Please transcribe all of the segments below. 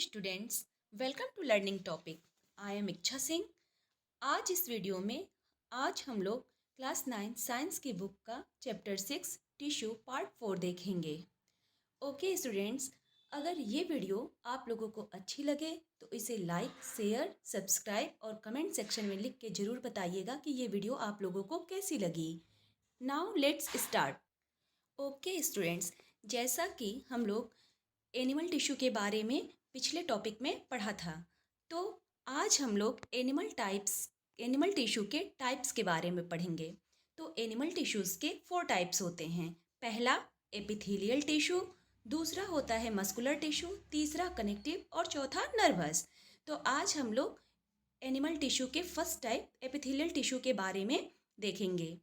Students, welcome to learning topic. I am Ichha Singh. आज इस video में हम लोग क्लास 9 साइंस की बुक का चैप्टर 6 टिश्यू पार्ट 4 देखेंगे। ओके स्टूडेंट्स, अगर ये वीडियो आप लोगों को अच्छी लगे तो इसे लाइक, शेयर, सब्सक्राइब और कमेंट सेक्शन में लिख के ज़रूर बताइएगा कि ये वीडियो आप लोगों को कैसी लगी। Now let's start. Okay students, जैसा कि हम लोग एनिमल टिश्यू के बारे में पिछले टॉपिक में पढ़ा था, तो आज हम लोग एनिमल टिश्यू के टाइप्स के बारे में पढ़ेंगे। तो एनिमल टिश्यूज़ के 4 टाइप्स होते हैं। पहला एपिथेलियल टिश्यू, दूसरा होता है मस्कुलर टिश्यू, तीसरा कनेक्टिव और चौथा नर्वस। तो आज हम लोग एनिमल टिश्यू के फर्स्ट टाइप एपिथेलियल टिश्यू के बारे में देखेंगे।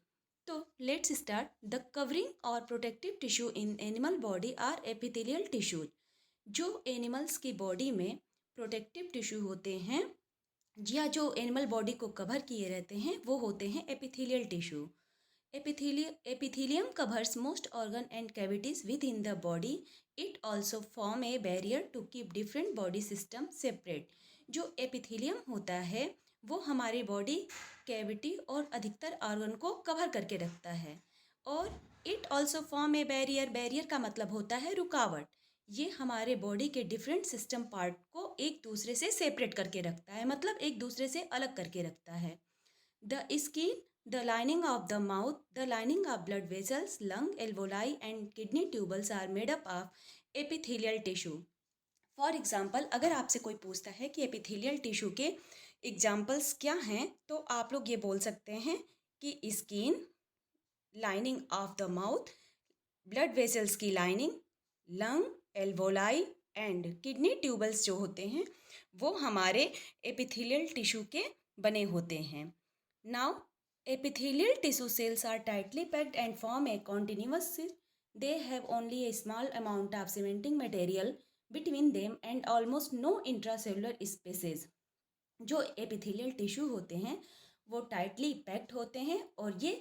तो लेट्स स्टार्ट। द कवरिंग और protective tissue in animal body are epithelial tissues. जो एनिमल्स की बॉडी में प्रोटेक्टिव टिश्यू होते हैं या जो एनिमल बॉडी को कवर किए रहते हैं वो होते हैं epithelial tissue. Epithelium covers most organ and cavities within the body. It also form a barrier to keep different body system separate. जो एपिथेलियम होता है वो हमारे बॉडी कैविटी और अधिकतर ऑर्गन को कवर करके रखता है। और it also form A barrier. Barrier का मतलब होता है रुकावट। ये हमारे बॉडी के डिफरेंट सिस्टम पार्ट को एक दूसरे से सेपरेट करके रखता है, मतलब एक दूसरे से अलग करके रखता है। The skin, the lining of the mouth, the lining of blood vessels, lung, alveoli and kidney tubules are made up of epithelial tissue. For example, अगर आपसे कोई पूछता है कि एपिथेलियल टिश्यू के एग्जाम्पल्स क्या हैं, तो आप लोग ये बोल सकते हैं कि skin, lining of the mouth, blood vessels की lining, lung, alveoli and kidney tubules जो होते हैं वो हमारे एपिथेलियल टिश्यू के बने होते हैं। Now epithelial tissue cells are tightly packed and form a continuous sheath. They have only a small amount of cementing material between them and almost no intracellular spaces. जो epithelial tissue होते हैं वो tightly packed होते हैं और ये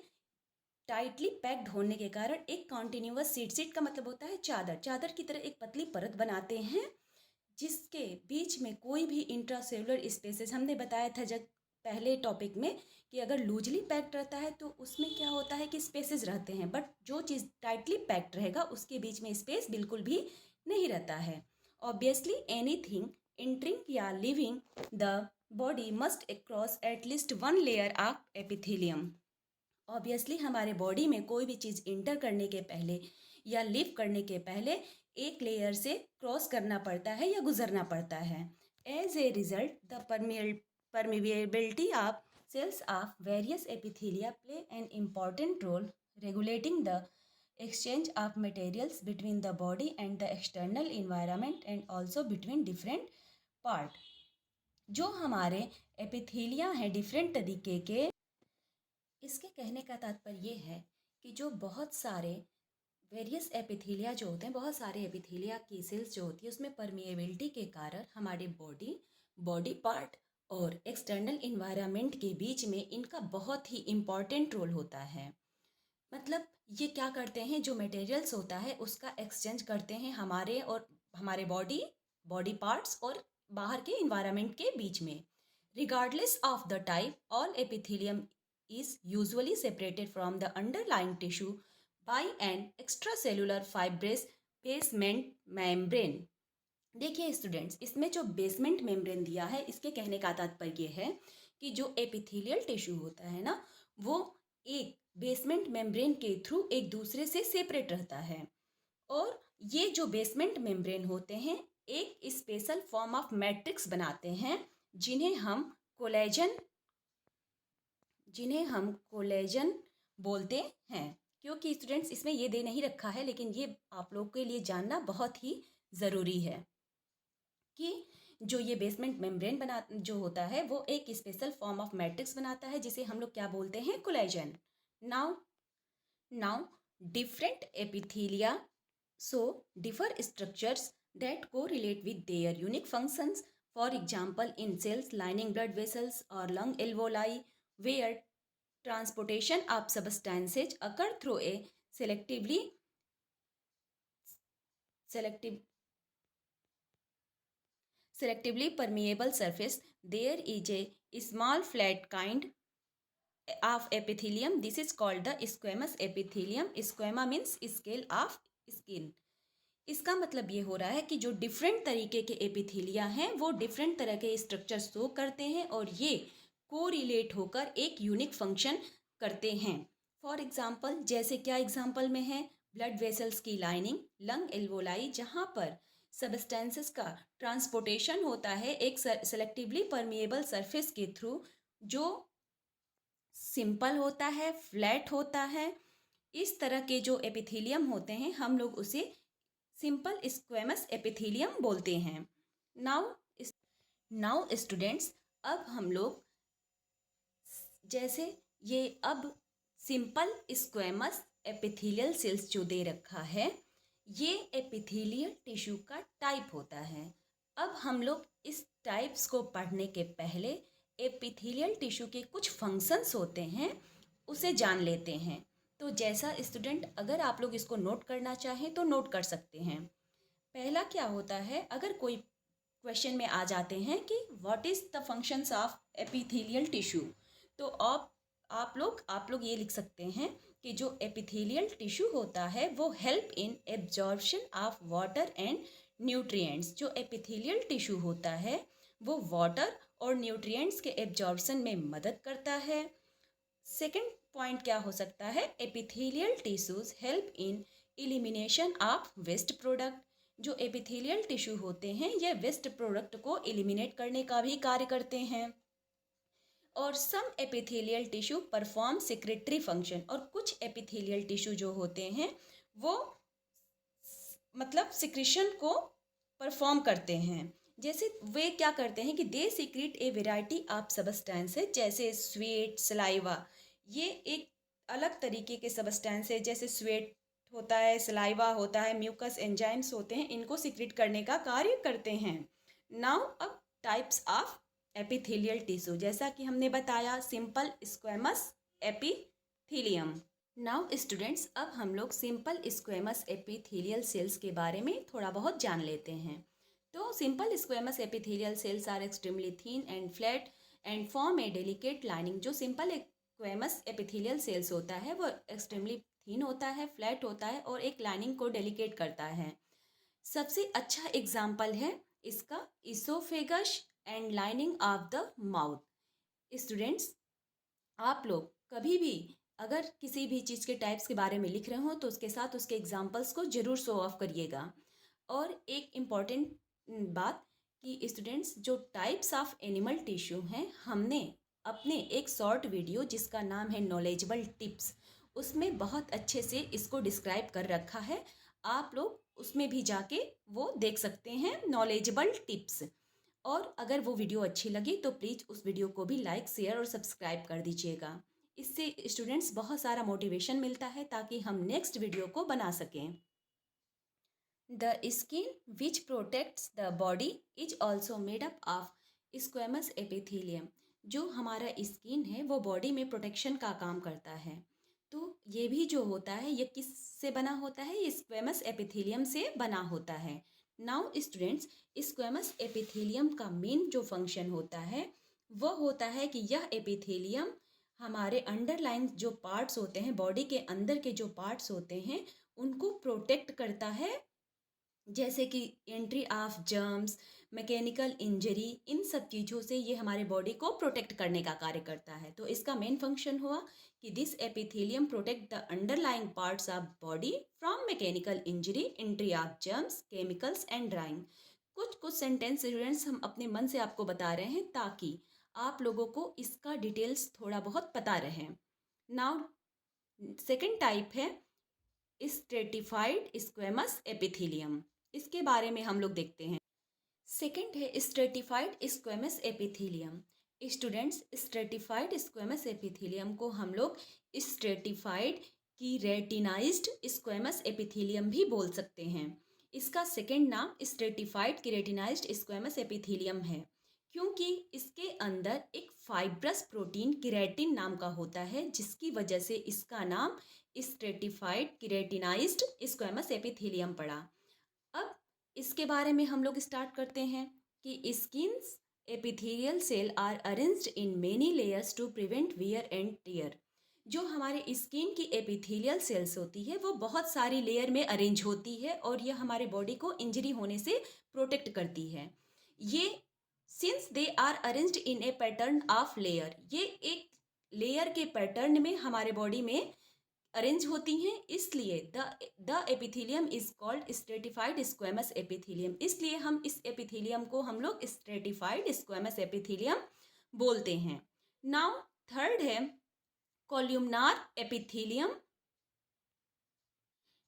tightly packed होने के कारण एक कॉन्टिन्यूअस सीट का मतलब होता है चादर की तरह एक पतली परत बनाते हैं जिसके बीच में कोई भी इंट्रासेलुलर स्पेसेस, हमने बताया था जब पहले टॉपिक में कि अगर लूजली पैक्ड रहता है तो उसमें क्या होता है कि स्पेसेस रहते हैं, बट जो चीज़ टाइटली पैक्ड रहेगा उसके बीच में स्पेस बिल्कुल भी नहीं रहता है। ऑब्वियसली एनीथिंग एंटरिंग या living the body must cross at least one layer of epithelium. Obviously हमारे बॉडी में कोई भी चीज़ इंटर करने के पहले या लिव करने के पहले एक लेयर से क्रॉस करना पड़ता है या गुजरना पड़ता है। As a result the permeability of cells of various epithelia play an important role regulating the exchange of materials between the body and the external environment and also between different part। जो हमारे epithelia हैं different तरीके के, इसके कहने का तात्पर्य ये है कि जो बहुत सारे वेरियस एपिथेलिया जो होते हैं, बहुत सारे एपिथेलिया की सेल्स जो होती है उसमें परमिएबिलिटी के कारण हमारे बॉडी पार्ट और एक्सटर्नल इन्वायरमेंट के बीच में इनका बहुत ही इम्पॉर्टेंट रोल होता है। मतलब ये क्या करते हैं, जो मटेरियल्स होता है उसका एक्सचेंज करते हैं हमारे बॉडी पार्ट्स और बाहर के इन्वायरमेंट के बीच में। Regardless of the type, all epithelium is usually separated from the underlying tissue by an extracellular fibrous basement membrane। देखिए स्टूडेंट्स, इसमें जो बेसमेंट मेम्ब्रेन दिया है इसके कहने का तात्पर्य है कि जो एपिथेलियल टिश्यू होता है ना, वो एक बेसमेंट मेम्ब्रेन के थ्रू एक दूसरे से सेपरेट रहता है। और ये जो बेसमेंट मेम्ब्रेन होते हैं एक स्पेशल फॉर्म ऑफ मैट्रिक्स बनाते हैं जिन्हें हम कोलेजन बोलते हैं। क्योंकि स्टूडेंट्स इसमें ये दे नहीं रखा है, लेकिन ये आप लोग के लिए जानना बहुत ही ज़रूरी है कि जो ये बेसमेंट मेम्ब्रेन जो होता है वो एक स्पेशल फॉर्म ऑफ मैट्रिक्स बनाता है जिसे हम लोग क्या बोलते हैं, collagen. Now different epithelia so differ structures that correlate with their unique functions. For example in cells lining blood vessels और lung alveoli where transportation of substances occur through a selectively permeable surface, there is a small flat kind of epithelium. This is called the squamous epithelium. Squama means scale of skin. इसका मतलब ये हो रहा है कि जो different तरीके के एपिथेलिया हैं वो डिफरेंट तरह के स्ट्रक्चर शो करते हैं और ये कोरिलेट होकर एक यूनिक फंक्शन करते हैं. फॉर एग्जांपल, जैसे क्या एग्जांपल में है, ब्लड वेसल्स की लाइनिंग, लंग एल्वोलाई, जहाँ पर सबस्टेंसेस का ट्रांसपोर्टेशन होता है एक सेलेक्टिवली परमिएबल सरफेस के थ्रू, जो सिंपल होता है, फ्लैट होता है. इस तरह के जो एपिथेलियम होते हैं हम लोग उसे सिंपल स्क्वेमस एपिथेलियम बोलते हैं. नाउ स्टूडेंट्स, अब हम लोग जैसे ये अब सिंपल स्क्वेमस एपिथेलियल सेल्स जो दे रखा है, ये एपिथेलियल टिश्यू का टाइप होता है. अब हम लोग इस टाइप्स को पढ़ने के पहले एपिथेलियल टिश्यू के कुछ फंक्शंस होते हैं उसे जान लेते हैं. तो जैसा स्टूडेंट, अगर आप लोग इसको नोट करना चाहें तो नोट कर सकते हैं. पहला क्या होता है, अगर कोई क्वेश्चन में आ जाते हैं कि what is the functions of epithelial tissue, तो आप लोग ये लिख सकते हैं कि जो एपिथेलियल टिश्यू होता है वो help in absorption of water and nutrients. जो एपिथेलियल टिश्यू होता है वो वाटर और न्यूट्रिएंट्स के एब्जॉर्प्शन में मदद करता है. सेकंड पॉइंट क्या हो सकता है, epithelial tissues help in elimination of waste product. जो एपिथेलियल टिश्यू होते हैं ये वेस्ट प्रोडक्ट को एलिमिनेट करने का भी कार्य करते हैं. और some epithelial tissue perform secretory function. और कुछ एपिथेलियल टिश्यू जो होते हैं वो मतलब सिक्रीशन को परफॉर्म करते हैं. जैसे वे क्या करते हैं कि they secrete a variety of substances, जैसे स्वेट, सलाइवा. ये एक अलग तरीके के सबस्टेंस है, जैसे स्वेट होता है, सलाइवा होता है, म्यूकस एंजाइम्स होते हैं, इनको सीक्रेट करने का कार्य करते हैं. नाउ अब टाइप्स ऑफ एपिथेलियल टिश्यू, जैसा कि हमने बताया, simple squamous epithelium. Now students, अब हम लोग सिंपल स्क्वेमस एपिथेलियल सेल्स के बारे में थोड़ा बहुत जान लेते हैं. तो simple squamous epithelial cells are extremely thin and flat and form a delicate lining. जो सिंपल स्क्वेमस एपिथेलियल सेल्स होता है वो एक्सट्रीमली थिन होता है, फ्लैट होता है और एक लाइनिंग को डेलिकेट करता है. सबसे अच्छा एग्जाम्पल है इसका oesophagus and lining of the mouth. Students, आप लोग कभी भी अगर किसी भी चीज़ के टाइप्स के बारे में लिख रहे हो तो उसके साथ उसके एग्जाम्पल्स को ज़रूर शो ऑफ करिएगा. और एक इम्पॉर्टेंट बात कि स्टूडेंट्स, जो टाइप्स ऑफ एनिमल टिश्यू हैं, हमने अपने एक शॉर्ट वीडियो जिसका नाम है नॉलेजेबल टिप्स, उसमें बहुत अच्छे से इसको डिस्क्राइब कर रखा है. आप लोग उसमें भी जाके वो देख सकते हैं, नॉलेजेबल टिप्स. और अगर वो वीडियो अच्छी लगी तो प्लीज़ उस वीडियो को भी लाइक, शेयर और सब्सक्राइब कर दीजिएगा. इससे स्टूडेंट्स बहुत सारा मोटिवेशन मिलता है ताकि हम नेक्स्ट वीडियो को बना सकें. The skin which protects the body is also made up of squamous epithelium. जो हमारा स्किन है वो बॉडी में प्रोटेक्शन का काम करता है. तो ये भी जो होता है ये किस से बना होता है, ये स्क्वेमस एपिथेलियम से बना होता है. नाउ स्टूडेंट्स, स्क्वेमस एपिथेलियम का मेन जो फंक्शन होता है वो होता है कि यह एपिथेलियम हमारे अंडरलाइन जो पार्ट्स होते हैं, बॉडी के अंदर के जो पार्ट्स होते हैं, उनको प्रोटेक्ट करता है. जैसे कि entry of germs, mechanical injury, इन सब चीज़ों से ये हमारे बॉडी को प्रोटेक्ट करने का कार्य करता है. तो इसका मेन फंक्शन हुआ कि this epithelium protect the underlying parts of body from mechanical injury, entry of germs, chemicals and drawing. कुछ सेंटेंस स्टूडेंट्स हम अपने मन से आपको बता रहे हैं ताकि आप लोगों को इसका डिटेल्स थोड़ा बहुत पता रहे. नाउ सेकेंड टाइप है स्ट्रेटिफाइड स्क्वेमस एपिथेलियम. इसके बारे में हम लोग देखते हैं. सेकंड है stratified squamous epithelium. Students, stratified squamous epithelium को हम लोग स्ट्रेटिफाइड की रेटिनाइज्ड स्क्वेमस एपिथेलियम भी बोल सकते हैं. इसका सेकंड नाम स्ट्रेटिफाइड केरेटिनाइज्ड स्क्वेमस एपिथेलियम है क्योंकि इसके अंदर एक फाइब्रस प्रोटीन केराटिन नाम का होता है, जिसकी वजह से इसका नाम स्ट्रेटिफाइड केरेटिनाइज्ड स्क्वेमस एपिथेलियम पड़ा. अब इसके बारे में हम लोग स्टार्ट करते हैं. कि skins epithelial cell are arranged in many layers to prevent wear and tear. जो हमारे स्किन की एपिथेलियल सेल्स होती है वो बहुत सारी लेयर में अरेंज होती है और यह हमारे बॉडी को इंजरी होने से प्रोटेक्ट करती है। ये since they are arranged in a pattern of layer, ये एक लेयर के पैटर्न में हमारे बॉडी में अरेंज होती हैं, इसलिए the epithelium is called stratified squamous epithelium. इसलिए हम इस एपिथेलियम को हम लोग स्ट्रेटिफाइड स्क्वेमस एपिथेलियम बोलते हैं। नाउ थर्ड है कॉल्यूमनार एपिथेलियम।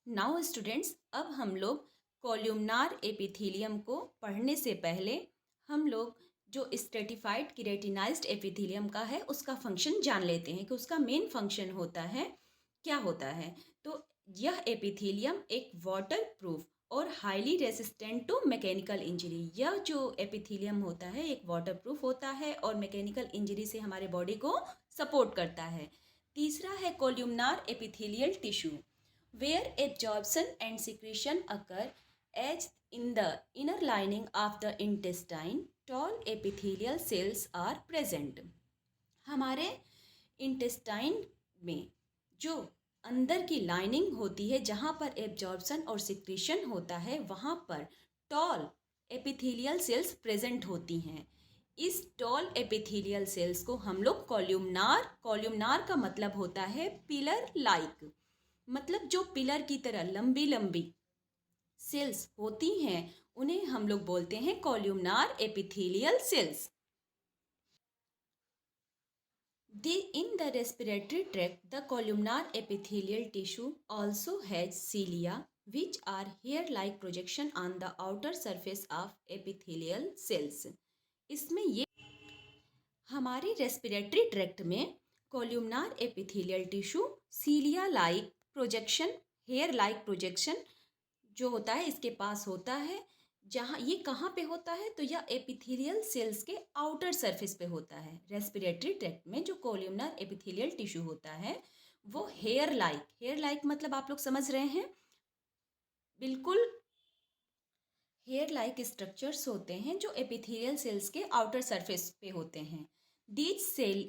नाउ स्टूडेंट्स, अब हम लोग कॉल्यूमनार एपिथेलियम को पढ़ने से पहले हम लोग जो स्ट्रेटिफाइड केराटिनाइज्ड एपिथेलियम का है उसका फंक्शन जान लेते हैं कि उसका मेन फंक्शन होता है क्या होता है। तो यह एपिथेलियम एक वाटर प्रूफ और highly resistant to mechanical injury. यह जो एपिथेलियम होता है एक वाटर प्रूफ होता है और मैकेनिकल इंजरी से हमारे बॉडी को सपोर्ट करता है। तीसरा है columnar epithelial tissue, where absorption and secretion occur as in the inner lining of the intestine, tall epithelial cells are present। हमारे इंटेस्टाइन में जो अंदर की लाइनिंग होती है जहाँ पर एब्जॉर्प्शन और सिक्रीशन होता है वहाँ पर टॉल एपिथेलियल सेल्स प्रेजेंट होती हैं। इस टॉल एपिथेलियल सेल्स को हम लोग कॉल्यूमनार का मतलब होता है पिलर लाइक, मतलब जो पिलर की तरह लंबी लंबी सेल्स होती हैं उन्हें हम लोग बोलते हैं columnar epithelial cells. In the respiratory tract, the columnar epithelial tissue also has cilia, which are hair-like projection on the outer surface of epithelial cells। इसमें ये हमारे रेस्पिरेटरी ट्रैक्ट में columnar epithelial tissue cilia like projection, hair like projection जो होता है इसके पास होता है। जहाँ ये कहाँ पे होता है तो यह एपिथेलियल सेल्स के आउटर सरफेस पे होता है। रेस्पिरेटरी ट्रैक्ट में जो कोल्यूमनर एपिथेलियल टिश्यू होता है वो हेयर लाइक मतलब आप लोग समझ रहे हैं, बिल्कुल हेयर लाइक स्ट्रक्चर्स होते हैं जो एपिथेलियल सेल्स के आउटर सरफेस पे होते हैं। These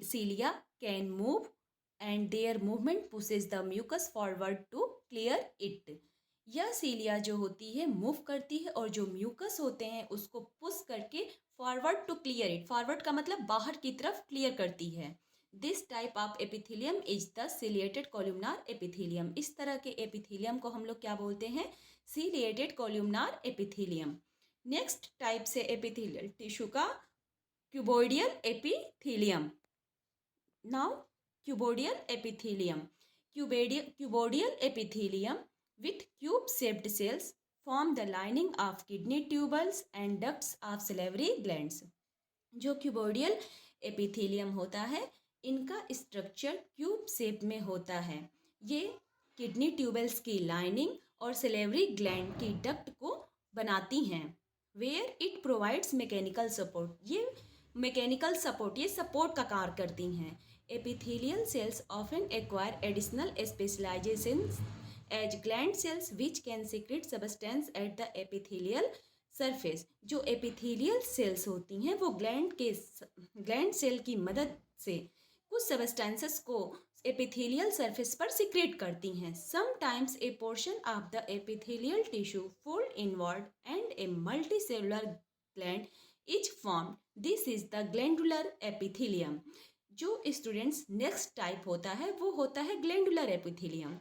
cilia can move and their movement pushes the mucus forward to clear it. यह सीलिया जो होती है मूव करती है और जो म्यूकस होते हैं उसको पुश करके forward to clear it, forward का मतलब बाहर की तरफ क्लियर करती है। This type of epithelium is the ciliated columnar epithelium. इस तरह के एपिथेलियम को हम लोग क्या बोलते हैं, ciliated columnar epithelium. Next type से एपिथेलियल टिश्यू का cuboidal epithelium. Now cuboidal epithelium, cuboidal epithelium with cube-shaped cells form the lining of kidney tubules and ducts of salivary glands। जो क्यूबोइडियल एपिथेलियम होता है इनका स्ट्रक्चर क्यूब शेप में होता है। ये किडनी ट्यूबल्स की लाइनिंग और सलेवरी ग्लैंड की डक्ट को बनाती हैं। Where it provides mechanical support, ये मैकेनिकल सपोर्ट ये सपोर्ट का कार्य करती हैं। Epithelial cells often acquire additional specialisations as gland cells which can secrete substance at the epithelial surface. जो एपिथेलियल सेल्स होती हैं वो ग्लैंड सेल की मदद से कुछ सबस्टेंसेस को एपिथेलियल सरफेस पर सीक्रेट करती हैं। Sometimes a portion of the epithelial tissue fold inward and A multicellular gland is formed, this is the glandular epithelium. जो स्टूडेंट्स नेक्स्ट टाइप होता है वो होता है ग्लैंडुलर एपिथेलियम।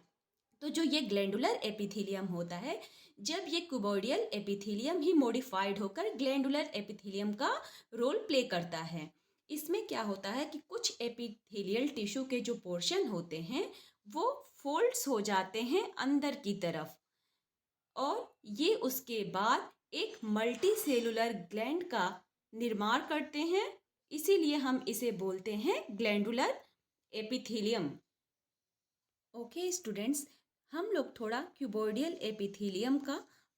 तो जो ये ग्लैंडुलर एपिथेलियम होता है, जब ये क्यूबोइडियल एपिथेलियम ही मॉडिफाइड होकर ग्लैंडुलर एपिथेलियम का रोल प्ले करता है। इसमें क्या होता है कि कुछ एपिथेलियल टिश्यू के जो पोर्शन होते हैं वो फोल्ड्स हो जाते हैं अंदर की तरफ और ये उसके बाद एक मल्टी सेलुलर ग्लैंड का निर्माण करते हैं, इसीलिए हम इसे बोलते हैं ग्लैंडुलर एपिथेलियम। ओके स्टूडेंट्स, हम लोग थोड़ा क्यूबोइडियल एपिथेलियम का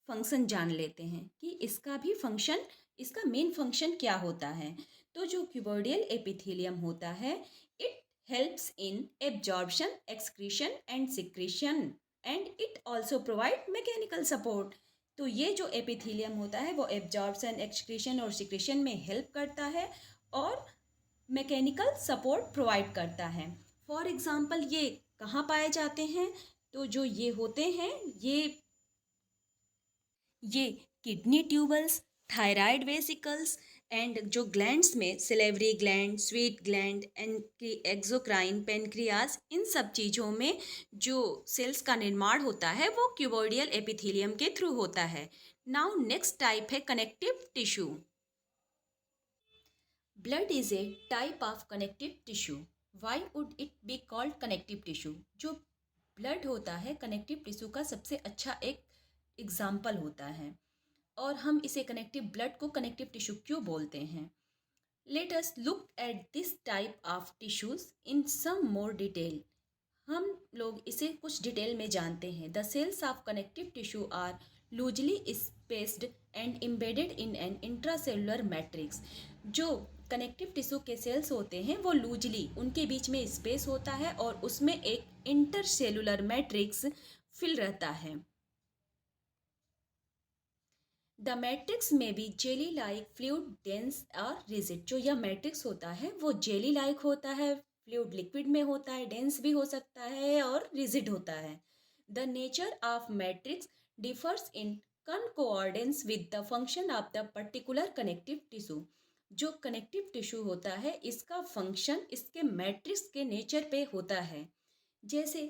फंक्शन जान लेते हैं कि इसका भी फंक्शन, इसका मेन फंक्शन क्या होता है। तो जो क्यूबोइडियल एपिथेलियम होता है it helps in absorption, excretion and secretion and it also provide mechanical support. तो ये जो एपिथेलियम होता है वो एब्जॉर्प्शन, एक्सक्रीशन और सिक्रेशन में हेल्प करता है और मैकेनिकल सपोर्ट प्रोवाइड करता है। फॉर एग्जांपल ये कहाँ पाए जाते हैं? तो जो ये होते हैं ये kidney tubules, thyroid vesicles and जो ग्लैंड्स में salivary gland, sweet gland, exocrine, pancreas, इन सब चीज़ों में जो सेल्स का निर्माण होता है वो क्यूबोइडियल एपिथेलियम के थ्रू होता है। नाउ नेक्स्ट टाइप है connective tissue. Blood is a type of connective tissue. Why would it be called connective tissue? जो ब्लड होता है कनेक्टिव टिश्यू का सबसे अच्छा एक एग्जाम्पल होता है और हम इसे कनेक्टिव ब्लड को कनेक्टिव टिश्यू क्यों बोलते हैं? Let us look at this type of tissues in some more detail. हम लोग इसे कुछ डिटेल में जानते हैं। The cells of connective tissue are loosely spaced and embedded in an intracellular matrix. जो कनेक्टिव टिश्यू के सेल्स होते हैं वो लूजली, उनके बीच में स्पेस होता है और उसमें एक इंटरसेलुलर मैट्रिक्स फिल रहता है। द मैट्रिक्स में भी जेली लाइक, फ्लूइड, डेंस और रिजिड। जो यह मैट्रिक्स होता है वो जेली लाइक होता है, फ्लूइड लिक्विड में होता है, डेंस भी हो सकता है और रिजिड होता है। The nature of matrix differs in concordance with the function of the particular connective tissue. जो कनेक्टिव टिश्यू होता है इसका फंक्शन इसके मैट्रिक्स के नेचर पे होता है। जैसे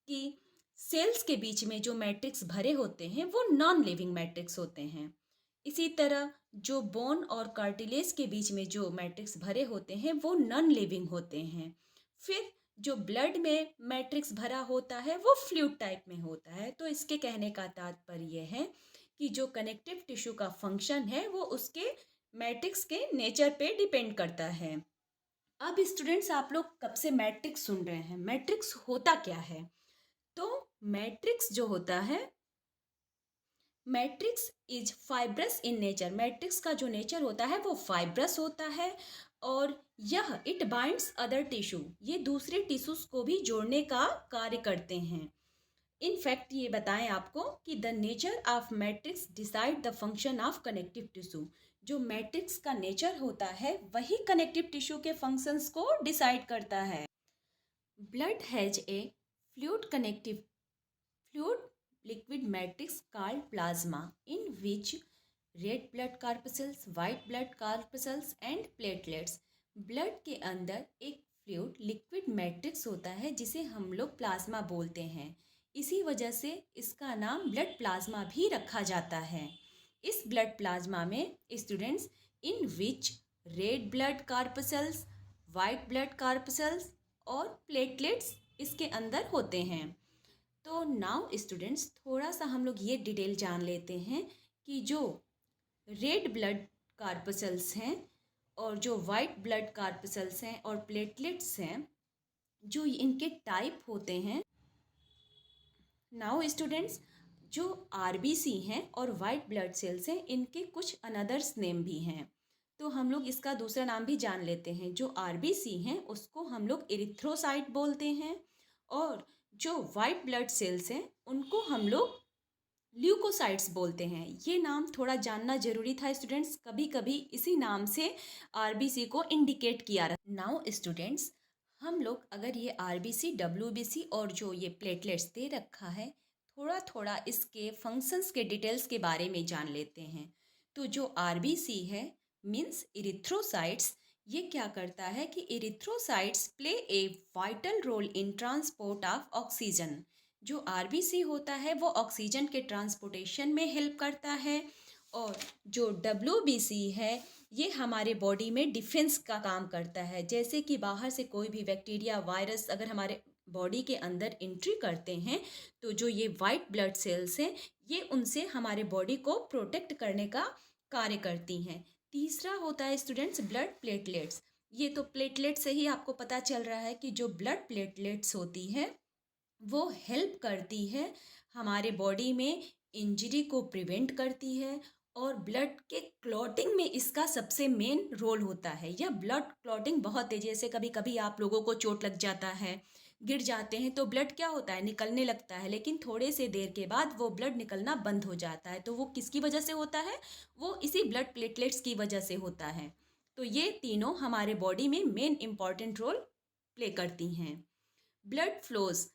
कि सेल्स के बीच में जो मैट्रिक्स भरे होते हैं वो नॉन लिविंग मैट्रिक्स होते हैं। इसी तरह जो बोन और कार्टिलेज के बीच में जो मैट्रिक्स भरे होते हैं वो नॉन लिविंग होते हैं। फिर जो ब्लड में मैट्रिक्स भरा होता है वो फ्लूइड टाइप में होता है। तो इसके कहने का तात्पर्य है कि जो कनेक्टिव टिश्यू का फंक्शन है वो उसके मैट्रिक्स के नेचर पे डिपेंड करता है। अब स्टूडेंट्स, आप लोग कब से मैट्रिक्स सुन रहे हैं? मैट्रिक्स होता क्या है? तो मैट्रिक्स जो होता है, matrix is fibrous in nature. Matrix का जो नेचर होता है वो फाइब्रस होता है और यह इट बाइंड्स अदर टिश्यू, ये दूसरे टिश्यूज को भी जोड़ने का कार्य करते हैं। इनफैक्ट ये बताएं आपको कि the nature of matrix decide the function of connective tissue. जो मैट्रिक्स का नेचर होता है वही कनेक्टिव टिश्यू के फंक्शंस को डिसाइड करता है। Blood has a fluid liquid matrix called plasma, in which red blood corpuscles, white blood corpuscles and platelets। Blood के अंदर एक फ्लूइड लिक्विड मैट्रिक्स होता है जिसे हम लोग प्लाज्मा बोलते हैं। इसी वजह से इसका नाम ब्लड प्लाज्मा भी रखा जाता है। इस ब्लड प्लाज्मा में students, in which red blood corpuscles, white blood corpuscles और प्लेटलेट्स इसके अंदर होते हैं। तो नाउ स्टूडेंट्स, थोड़ा सा हम लोग ये डिटेल जान लेते हैं कि जो रेड ब्लड कार्पसल्स हैं और जो वाइट ब्लड कार्पसल्स हैं और प्लेटलेट्स हैं, जो इनके टाइप होते हैं। नाउ स्टूडेंट्स, जो आरबीसी हैं और वाइट ब्लड सेल्स हैं इनके कुछ अनदर्स नेम भी हैं। तो हम लोग इसका दूसरा नाम भी जान लेते हैं। जो आरबीसी हैं उसको हम लोग एरिथ्रोसाइट बोलते हैं और जो वाइट ब्लड सेल्स हैं उनको हम लोग ल्यूकोसाइट्स बोलते हैं। ये नाम थोड़ा जानना जरूरी था स्टूडेंट्स, कभी कभी इसी नाम से आरबीसी को इंडिकेट किया रहता। नाउ स्टूडेंट्स, हम लोग अगर ये आरबीसी, डब्ल्यूबीसी और जो ये प्लेटलेट्स दे रखा है, थोड़ा थोड़ा इसके फंक्शंस के डिटेल्स के बारे में जान लेते हैं। तो जो आरबीसी है मीन्स इरिथ्रोसाइट्स, ये क्या करता है कि erythrocytes play a vital role in transport of oxygen. जो आरबीसी होता है वो ऑक्सीजन के ट्रांसपोर्टेशन में हेल्प करता है और जो डब्ल्यूबीसी है ये हमारे बॉडी में डिफेंस का काम करता है। जैसे कि बाहर से कोई भी बैक्टीरिया, वायरस अगर हमारे बॉडी के अंदर एंट्री करते हैं तो जो ये वाइट ब्लड सेल्स हैं ये उनसे हमारे बॉडी को प्रोटेक्ट करने का कार्य करती हैं। तीसरा होता है स्टूडेंट्स ब्लड प्लेटलेट्स। ये तो प्लेटलेट से ही आपको पता चल रहा है कि जो ब्लड प्लेटलेट्स होती है वो हेल्प करती है हमारे बॉडी में, इंजरी को प्रिवेंट करती है और ब्लड के क्लॉटिंग में इसका सबसे मेन रोल होता है। यह ब्लड क्लॉटिंग बहुत तेज़ी से, कभी कभी आप लोगों को चोट लग जाता है गिर जाते हैं तो ब्लड क्या होता है, निकलने लगता है, लेकिन थोड़े से देर के बाद वो ब्लड निकलना बंद हो जाता है। तो वो किसकी वजह से होता है, वो इसी ब्लड प्लेटलेट्स की वजह से होता है। तो ये तीनों हमारे बॉडी में मेन इंपॉर्टेंट रोल प्ले करती हैं। ब्लड फ्लोज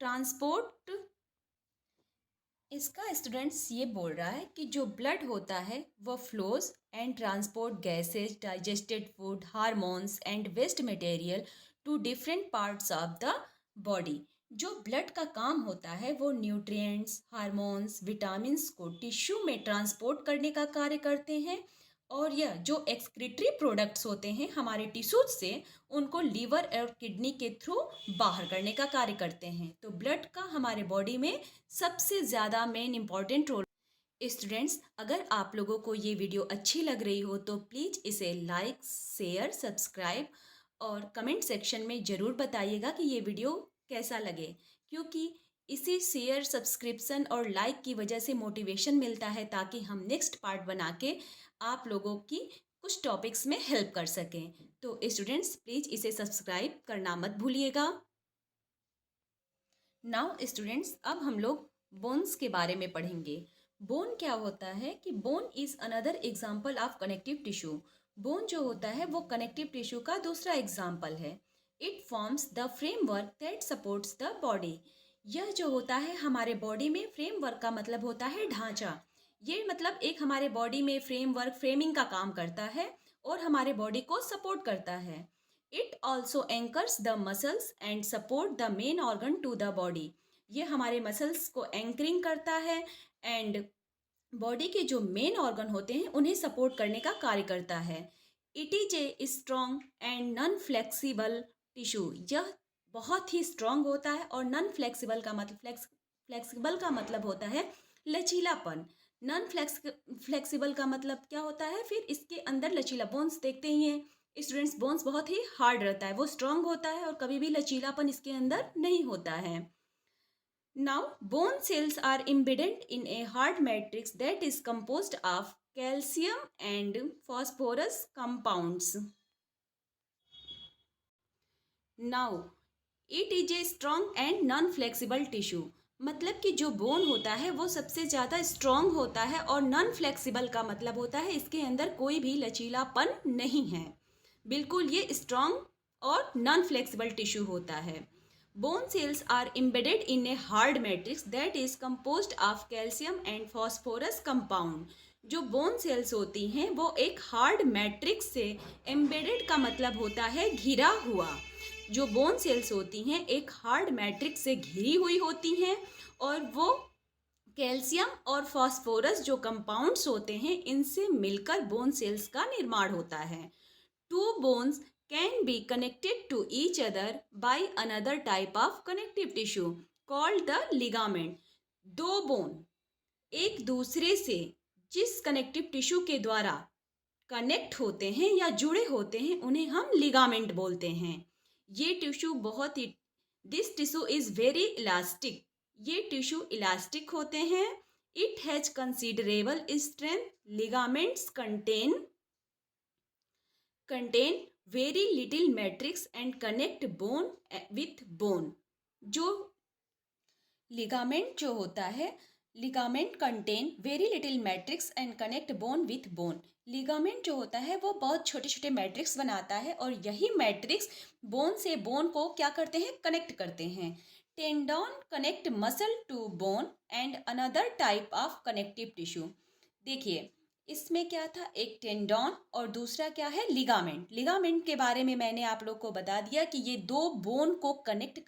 ट्रांसपोर्ट, इसका स्टूडेंट्स ये बोल रहा है कि जो ब्लड होता है वो flows and transport gases, digested food, hormones and waste material to different parts of the body. जो ब्लड का काम होता है वो न्यूट्रिएंट्स, हार्मोन्स, विटामिन्स को टिश्यू में ट्रांसपोर्ट करने का कार्य करते हैं, और यह जो एक्सक्रीटरी प्रोडक्ट्स होते हैं हमारे टिश्यूज से, उनको लीवर और किडनी के थ्रू बाहर करने का कार्य करते हैं। तो ब्लड का हमारे बॉडी में सबसे ज़्यादा मेन इंपॉर्टेंट रोल। स्टूडेंट्स, अगर आप लोगों को ये वीडियो अच्छी लग रही हो तो प्लीज़ इसे लाइक, शेयर, सब्सक्राइब और कमेंट सेक्शन में ज़रूर बताइएगा कि ये वीडियो कैसा लगे, क्योंकि इसी शेयर, सब्सक्रिप्शन और लाइक की वजह से मोटिवेशन मिलता है ताकि हम नेक्स्ट पार्ट बना के आप लोगों की कुछ टॉपिक्स में हेल्प कर सकें। तो स्टूडेंट्स, प्लीज़ इसे सब्सक्राइब करना मत भूलिएगा। नाउ स्टूडेंट्स, अब हम लोग बोन्स के बारे में पढ़ेंगे। बोन क्या होता है कि bone is another example of connective tissue. Bone जो होता है वो कनेक्टिव टिश्यू का दूसरा एग्जाम्पल है। It forms the framework that supports the body. यह जो होता है हमारे बॉडी में, फ्रेमवर्क का मतलब होता है ढांचा। ये मतलब एक हमारे बॉडी में फ्रेमवर्क, फ्रेमिंग का काम करता है और हमारे बॉडी को सपोर्ट करता है। It also anchors the muscles and support the main organ to the body. ये हमारे मसल्स को एंकरिंग करता है एंड बॉडी के जो मेन ऑर्गन होते हैं उन्हें सपोर्ट करने का कार्य करता है। It is a strong and non flexible tissue. यह बहुत ही स्ट्रॉन्ग होता है और नॉन फ्लेक्सिबल का मतलब, फ्लेक्सिबल का मतलब होता है लचीलापन। नॉन फ्लेक्सिबल का मतलब क्या होता है, फिर इसके अंदर लचीला, बोन्स देखते ही हैं स्टूडेंट्स, बोन्स बहुत ही हार्ड रहता है, वो स्ट्रॉन्ग होता है और कभी भी लचीलापन इसके अंदर नहीं होता है। Now bone cells are embedded in a hard matrix that is composed of calcium and phosphorus compounds. Now it is a strong and non-flexible tissue. मतलब कि जो बोन होता है वो सबसे ज़्यादा स्ट्रॉन्ग होता है और नॉन फ्लेक्सिबल का मतलब होता है इसके अंदर कोई भी लचीलापन नहीं है। बिल्कुल ये स्ट्रॉन्ग और नॉन फ्लेक्सिबल टिश्यू होता है। Bone cells are embedded in a hard matrix that is composed of calcium and phosphorus compound. जो बोन सेल्स होती हैं वो एक हार्ड मैट्रिक्स से, एम्बेडेड का मतलब होता है घिरा हुआ, जो बोन सेल्स होती हैं एक हार्ड मैट्रिक्स से घिरी हुई होती हैं और वो कैल्शियम और फास्फोरस जो कंपाउंड्स होते हैं इनसे मिलकर बोन सेल्स का निर्माण होता है। Two bones can be connected to each other by another type of connective tissue called the ligament. दो बोन एक दूसरे से जिस कनेक्टिव टिश्यू के द्वारा कनेक्ट होते हैं या जुड़े होते हैं उन्हें हम लिगामेंट बोलते हैं। ये टिश्यू बहुत ही, this tissue is very elastic. ये टिश्यू इलास्टिक होते हैं। It has considerable strength. Ligaments contain very little matrix and connect bone with bone. जो लिगामेंट जो होता है, ligament contain very little matrix and connect bone with bone. Ligament जो होता है वो बहुत छोटे छोटे मैट्रिक्स बनाता है और यही मैट्रिक्स बोन से बोन को क्या करते हैं, कनेक्ट करते हैं। Tendon connect muscle to bone and another type of connective tissue. देखिए इसमें क्या था, एक टेंडन और दूसरा क्या है, लिगामेंट। लिगामेंट के बारे में मैंने आप लोग को बता दिया कि ये दो बोन को कनेक्ट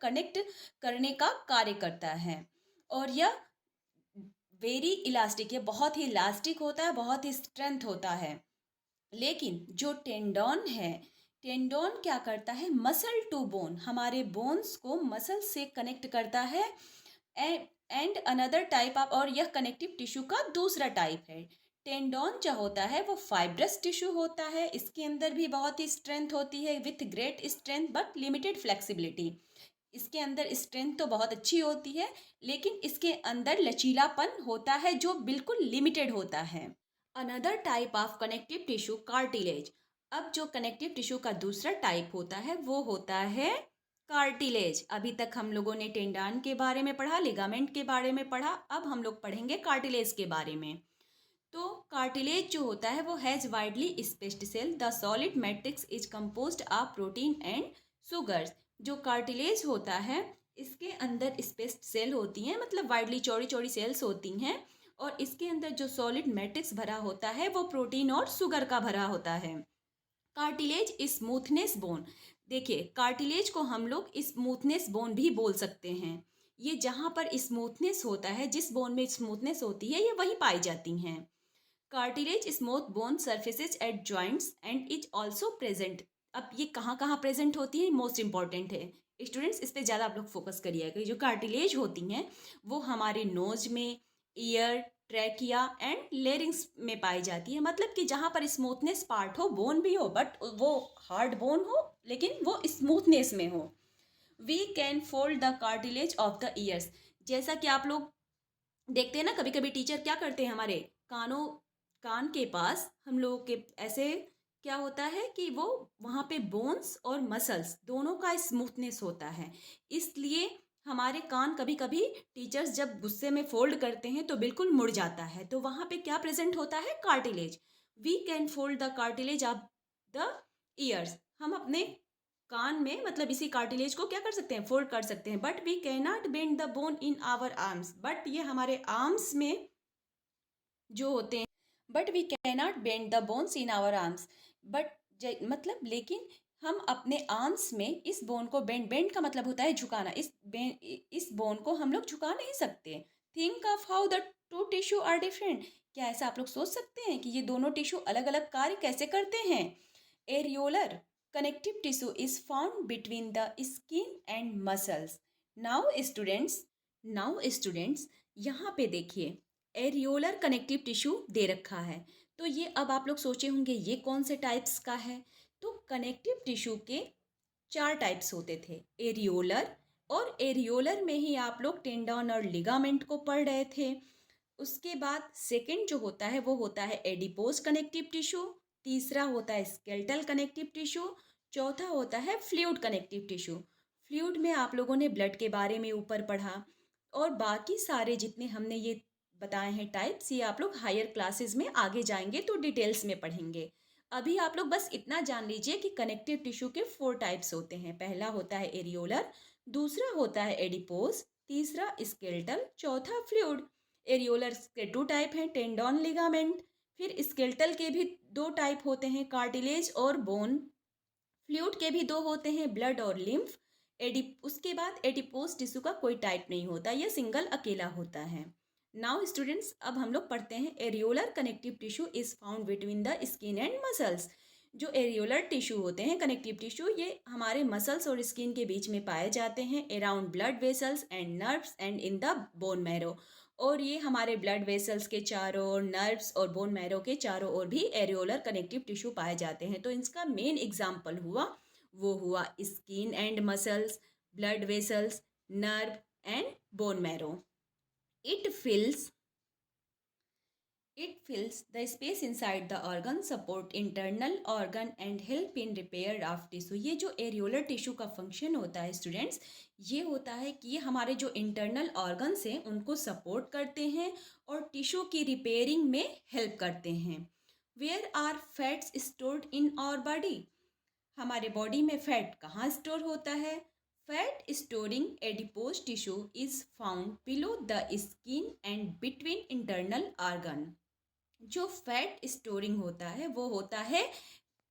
कनेक्ट करने का कार्य करता है और यह वेरी इलास्टिक, ये बहुत ही इलास्टिक होता है, बहुत ही स्ट्रेंथ होता है। लेकिन जो टेंडन है, टेंडन क्या करता है, मसल टू बोन, हमारे बोन्स को मसल से कनेक्ट करता है एंड अनदर टाइप ऑफ, और यह कनेक्टिव टिश्यू का दूसरा टाइप है। टेंडन जो होता है वो फाइब्रस टिश्यू होता है, इसके अंदर भी बहुत ही स्ट्रेंथ होती है with great strength but limited flexibility. इसके अंदर स्ट्रेंथ तो बहुत अच्छी होती है लेकिन इसके अंदर लचीलापन होता है जो बिल्कुल लिमिटेड होता है। Another type of connective tissue cartilage. अब जो कनेक्टिव टिश्यू का दूसरा टाइप होता है वो होता है कार्टिलेज। अभी तक हम लोगों ने टेंडान के बारे में पढ़ा, लिगामेंट के बारे में पढ़ा, अब हम लोग पढ़ेंगे कार्टिलेज के बारे में। तो कार्टिलेज जो होता है वो has widely spaced cell, the solid matrix is composed of protein and sugars. जो कार्टिलेज होता है इसके अंदर स्पेस्ड सेल होती हैं, मतलब वाइडली चौड़ी चौड़ी सेल्स होती हैं, और इसके अंदर जो सॉलिड मैट्रिक्स भरा होता है वो प्रोटीन और शुगर का भरा होता है। Cartilage smoothness bone. देखिए, कार्टिलेज को हम लोग स्मूथनेस बोन भी बोल सकते हैं। ये जहाँ पर स्मूथनेस होता है, जिस बोन में स्मूथनेस होती है, ये वहीं पाई जाती हैं। Cartilage smooth bone surfaces at joints and is also present. अब ये कहाँ कहाँ प्रेजेंट होती है, मोस्ट इंपॉर्टेंट है स्टूडेंट्स, इस पे ज़्यादा आप लोग फोकस करिएगा। जो कार्टिलेज होती हैं वो हमारे नोज में, ईयर, ट्रैकिया एंड लेरिंग्स में पाई जाती है। मतलब कि जहाँ पर स्मूथनेस पार्ट हो, बोन भी हो बट वो हार्ड बोन हो, लेकिन वो स्मूथनेस में हो। We can fold the cartilage of the ears. जैसा कि आप लोग देखते हैं ना, कभी कभी टीचर क्या करते हैं, हमारे कान के पास हम लोगों के ऐसे क्या होता है कि वो वहाँ पे बोन्स और मसल्स दोनों का स्मूथनेस होता है। इसलिए हमारे कान कभी कभी टीचर्स जब गुस्से में फोल्ड करते हैं तो बिल्कुल मुड़ जाता है, तो वहाँ पे क्या प्रेजेंट होता है, cartilage. We can fold the cartilage of the ears. हम अपने कान में, मतलब इसी कार्टिलेज को क्या कर सकते हैं, फोल्ड कर सकते हैं। But we can not bend the bone in our arms. But ये हमारे आर्म्स में जो होते हैं, but we can not bend the bones in our arms. But मतलब लेकिन हम अपने आर्म्स में इस बोन को बेंड का मतलब होता है झुकाना, इस बोन को हम लोग झुका नहीं सकते। Think of how the two tissue are different. क्या ऐसा आप लोग सोच सकते हैं कि ये दोनों टिश्यू अलग अलग कार्य कैसे करते हैं। Areolar connective tissue is found between the skin and muscles. now students now students, यहाँ पे देखिए एरियोलर कनेक्टिव टिश्यू दे रखा है। तो ये अब आप लोग सोचे होंगे ये कौन से टाइप्स का है। तो कनेक्टिव टिश्यू के 4 टाइप्स होते थे, एरियोलर, और एरियोलर में ही आप लोग टेंडन और लिगामेंट को पढ़ रहे थे। उसके बाद सेकंड जो होता है वो होता है एडिपोज कनेक्टिव टिश्यू, तीसरा होता है स्केलेटल कनेक्टिव टिश्यू, चौथा होता है फ्लूइड कनेक्टिव टिश्यू। फ्लूइड में आप लोगों ने ब्लड के बारे में ऊपर पढ़ा, और बाकी सारे जितने हमने ये बताए हैं टाइप्स, ये आप लोग हायर क्लासेस में आगे जाएंगे तो डिटेल्स में पढ़ेंगे। अभी आप लोग बस इतना जान लीजिए कि कनेक्टिव टिश्यू के 4 टाइप्स होते हैं। पहला होता है एरियोलर, दूसरा होता है एडिपोज, तीसरा स्केलेटल, चौथा फ्लूइड। एरियोलर के 2 टाइप हैं, टेंडन, लिगामेंट। फिर स्केलेटल के भी 2 टाइप होते हैं, कार्टिलेज और बोन। फ्लूइड के भी 2 होते हैं, ब्लड और लिम्फ। उसके बाद एडिपोज टिश्यू का कोई टाइप नहीं होता, यह सिंगल अकेला होता है। नाउ स्टूडेंट्स, अब हम लोग पढ़ते हैं areolar connective tissue is found between the skin and muscles. जो एरियोलर टिश्यू होते हैं, कनेक्टिव टिश्यू, ये हमारे मसल्स और स्किन के बीच में पाए जाते हैं, around blood vessels and nerves and in the bone marrow. और ये हमारे ब्लड वेसल्स के चारों ओर, नर्व्स और बोन मैरो के चारों ओर भी एरियोलर कनेक्टिव टिश्यू पाए जाते हैं। तो इसका मेन एग्जाम्पल हुआ skin and muscles, blood vessels, nerve and bone marrow. It fills It fills the space inside the organ, support internal organ and help in repair of tissue. ये जो areolar tissue का function होता है students, ये होता है कि ये हमारे जो इंटरनल ऑर्गन्स हैं उनको सपोर्ट करते हैं और टिश्यू की रिपेयरिंग में हेल्प करते हैं। Where are fats stored in our body. हमारे बॉडी में फैट कहाँ स्टोर होता है। Fat storing adipose tissue is found below the skin and between internal organ. जो फैट स्टोरिंग होता है वो होता है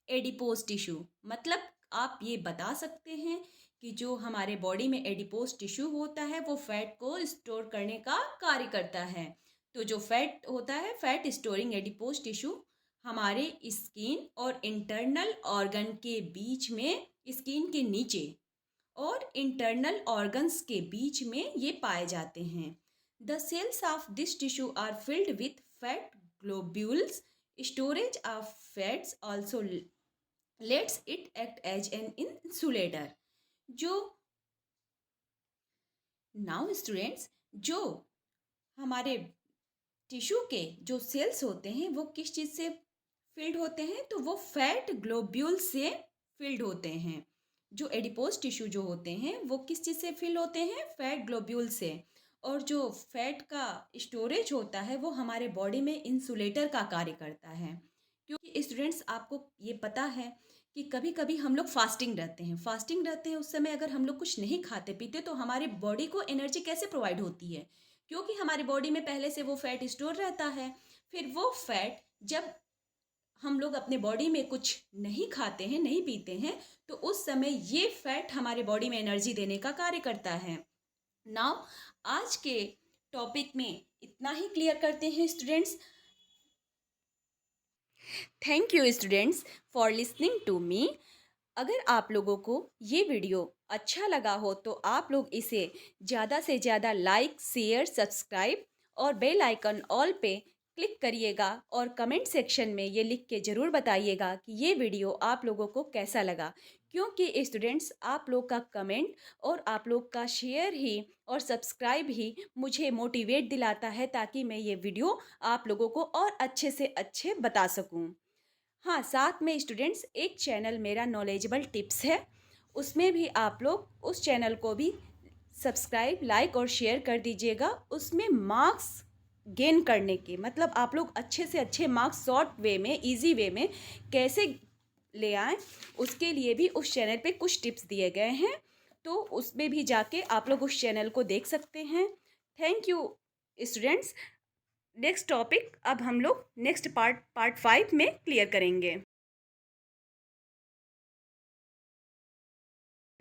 एडिपोज टिश्यू। मतलब आप ये बता सकते हैं कि जो हमारे बॉडी में एडिपोज टिश्यू होता है वो फैट को स्टोर करने का कार्य करता है। तो जो फैट होता है, फैट स्टोरिंग एडिपोज टिश्यू, हमारे स्किन और इंटरनल ऑर्गन के बीच में, स्किन के नीचे और इंटरनल ऑर्गन्स के बीच में ये पाए जाते हैं। The cells of this tissue are filled with fat globules. Storage of fats also lets it act as an insulator. जो नाउ स्टूडेंट्स, जो हमारे टिश्यू के जो सेल्स होते हैं वो किस चीज़ से फिल्ड होते हैं तो वो फैट ग्लोब्यूल से फिल्ड होते हैं। जो एडिपोज टिश्यू जो होते हैं वो किस चीज़ से फिल होते हैं? फैट ग्लोब्यूल से। और जो फैट का स्टोरेज होता है वो हमारे बॉडी में इंसुलेटर का कार्य करता है। क्योंकि स्टूडेंट्स आपको ये पता है कि कभी कभी हम लोग फास्टिंग रहते हैं उस समय अगर हम लोग कुछ नहीं खाते पीते तो हमारी बॉडी को एनर्जी कैसे प्रोवाइड होती है? क्योंकि हमारी बॉडी में पहले से वो फैट स्टोर रहता है। फिर वो फैट जब हम लोग अपने बॉडी में कुछ नहीं खाते हैं, नहीं पीते हैं, तो उस समय ये फैट हमारे बॉडी में एनर्जी देने का कार्य करता है। नाउ आज के टॉपिक में इतना ही क्लियर करते हैं students. Thank you students for listening to me. अगर आप लोगों को ये वीडियो अच्छा लगा हो तो आप लोग इसे ज़्यादा से ज़्यादा लाइक, शेयर, सब्सक्राइब और बेल आइकन ऑल पे क्लिक करिएगा और कमेंट सेक्शन में ये लिख के ज़रूर बताइएगा कि ये वीडियो आप लोगों को कैसा लगा। क्योंकि स्टूडेंट्स आप लोग का कमेंट और आप लोग का शेयर ही और सब्सक्राइब ही मुझे मोटिवेट दिलाता है ताकि मैं ये वीडियो आप लोगों को और अच्छे से अच्छे बता सकूं। हाँ, साथ में स्टूडेंट्स एक चैनल मेरा नॉलेजेबल टिप्स है, उसमें भी आप लोग उस चैनल को भी सब्सक्राइब, लाइक और शेयर कर दीजिएगा। उसमें मार्क्स गेन करने के मतलब आप लोग अच्छे से अच्छे मार्क्स शॉर्ट वे में, इजी वे में कैसे ले आएँ, उसके लिए भी उस चैनल पे कुछ टिप्स दिए गए हैं। तो उसमें भी जाके आप लोग उस चैनल को देख सकते हैं। Thank you students. Next topic अब हम लोग नेक्स्ट पार्ट 5 में क्लियर करेंगे।